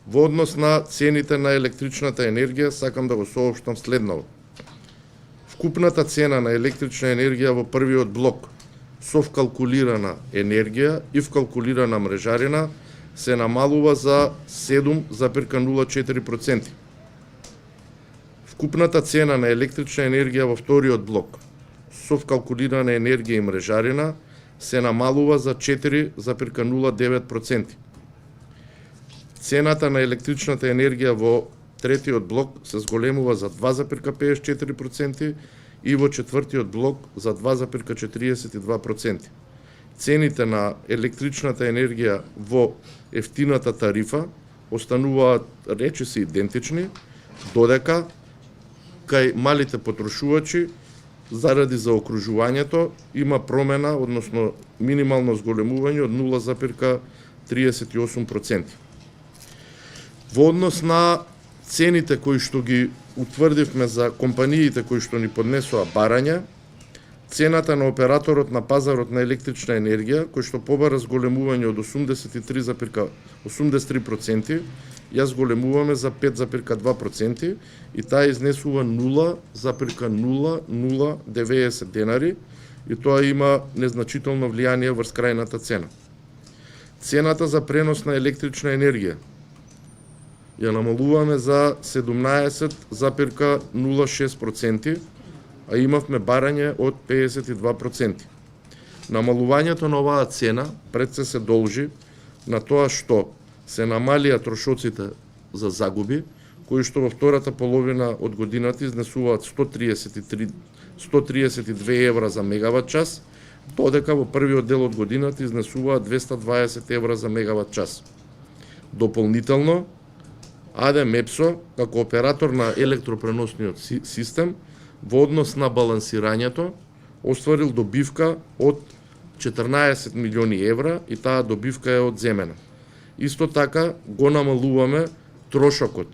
Во однос на цените на електричната енергија, сакам да го соопштам следното. Вкупната цена на електрична енергија во првиот блок со вкалкулирана енергија и вкалкулирана мрежарина се намалува за 7,04%. Вкупната цена на електрична енергија во вториот блок со вкалкулирана енергија и мрежарина се намалува за 4,09%. Цената на електричната енергија во третиот блок се зголемува за 2,54% и во четвртиот блок за 2,42%. Цените на електричната енергија во ефтината тарифа остануваат речиси идентични, додека кај малите потрошувачи заради заокружувањето има промена, односно минимално зголемување од 0,38%. Во однос на цените кои што ги утврдивме за компаниите кои што ни поднесоа барања, цената на операторот на пазарот на електрична енергија, кој што побара зголемување од 83%, ја зголемуваме за 5,2% и таа изнесува 0,0090 денари и тоа има незначително влијание врз крајната цена. Цената за пренос на електрична енергија ја намалуваме за 17,06%, а имавме барање од 52%. Намалувањето на оваа цена пред се должи на тоа што се намалија трошоците за загуби, кои што во втората половина од годината изнесуваат 132 евра за мегават час, додека во првиот дел од годината изнесуваат 220 евра за мегават час. Дополнително, АД МЕПСО, како оператор на електропреносниот систем, во однос на балансирањето, остварил добивка од 14 милиони евра и таа добивка е одземена. Исто така го намалуваме трошокот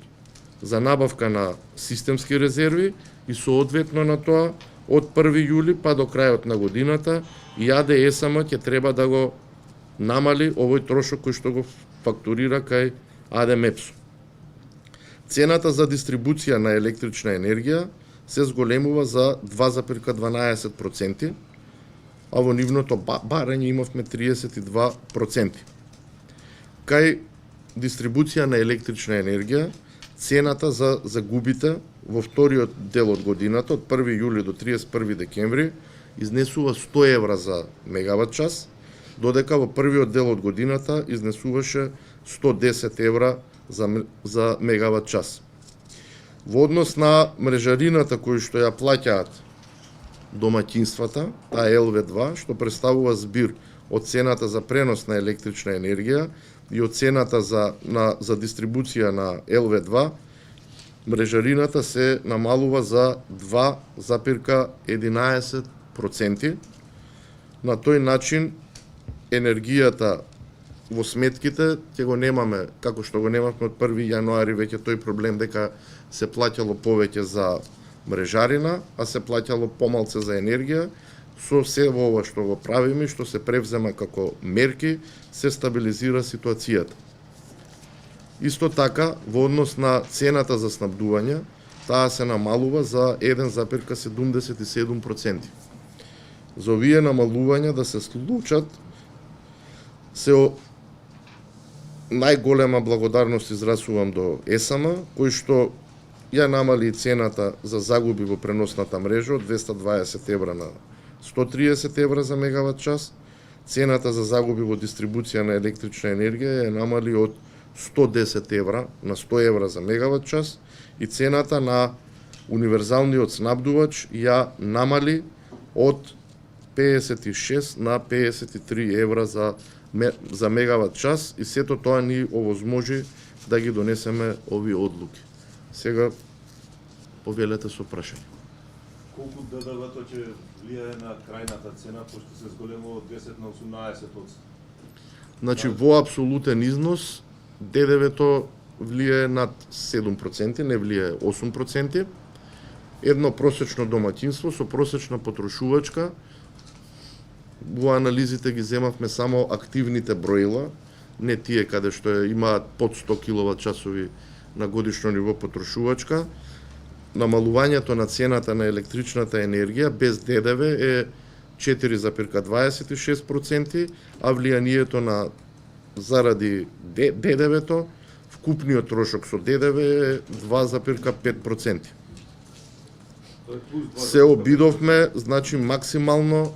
за набавка на системски резерви и соодветно на тоа од 1 јули па до крајот на годината и АДСМ ќе треба да го намали овој трошок кој што го фактурира кај АД МЕПСО. Цената за дистрибуција на електрична енергија се зголемува за 2,12%, а во нивното барање имавме 32%. Кај дистрибуција на електрична енергија, цената за загубите во вториот дел од годината, од 1 јули до 31 декември, изнесува 100 евра за мегават час, додека во првиот дел од годината изнесуваше 110 евра за мегават час. Во однос на мрежарината кој што ја плаќаат домаќинствата, таа ЛВ2, што представува збир од цената за пренос на електрична енергија и од цената за дистрибуција на ЛВ2, мрежарината се намалува за 2,11%. На тој начин енергијата во сметките ќе го немаме, како што го немавме од 1 јануари веќе тој проблем дека се плаќало повеќе за мрежарина, а се плаќало помалце за енергија. Со се ова што го правиме, што се превзема како мерки, се стабилизира ситуацијата. Исто така, во однос на цената за снабдување, таа се намалува за 1,77%. За овие намалувања да се случат, се најголема благодарност изразувам до ЕСМ, кој што ја намали цената за загуби во преносната мрежа од 220 евра на 130 евра за мегават час, цената за загуби во дистрибуција на електрична енергија ја намали од 110 евра на 100 евра за мегават час и цената на универзалниот снабдувач ја намали од 56 на 53 евра за мегават час и сето тоа ни овозможи да ги донесеме овие одлуки. Сега повелете со прашање. Колку ДДВ-то ќе влијае на крајната цена, пошто се зголемува од 10 на 18%? Значи, во апсолутен износ, ДДВ-то влијае над 7%, не влијае 8%. Едно просечно домаќинство со просечна потрошувачка, во анализите ги земавме само активните броила, не тие каде што имаат под 100 киловат часови на годишно ниво потрошувачка. Намалувањето на цената на електричната енергија без ДДВ е 4,26%, а влијанието на заради ДДВ-то, вкупниот трошок со ДДВ е 2,5%. Се обидовме, значи максимално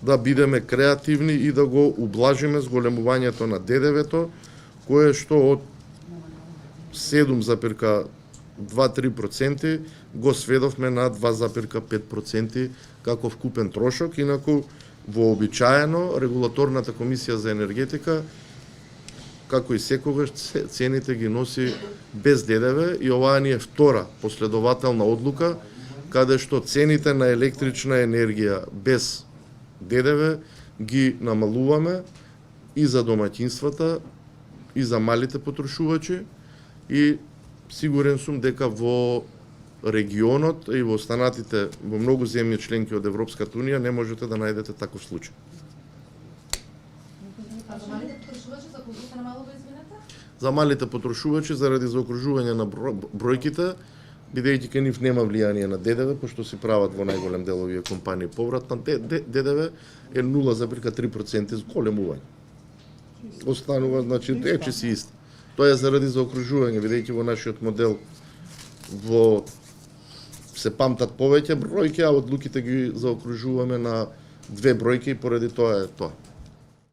да бидеме креативни и да го ублажиме зголемувањето на ДДВ-то, кое што од 7,2-3% го сведовме на 2,5% како вкупен трошок. Инаку, вообичаено, Регулаторната комисија за енергетика, како и секогаш, цените ги носи без ДДВ и оваа ни е втора последователна одлука, каде што цените на електрична енергија без ДДВ ги намалуваме и за домаќинствата, и за малите потрошувачи, и сигурен сум дека во регионот и во останатите, во многу земји членки од Европската Унија, не можете да најдете таков случај. А за малите потрошувачи, за колку се намалува измената? За малите потрошувачи, заради заокружување на бројките, бидејќи кај нив нема влијание на ДДВ, пошто си прават во најголем дел овие компании поврат на ДДВ, е 0,3% зголемување. Останува, значи, речи си ист. Тоа е заради заокружување, бидејќи во нашиот модел се памтат повеќе бројки, а одлуките ги заокружуваме на 2 бројки и поради тоа е тоа.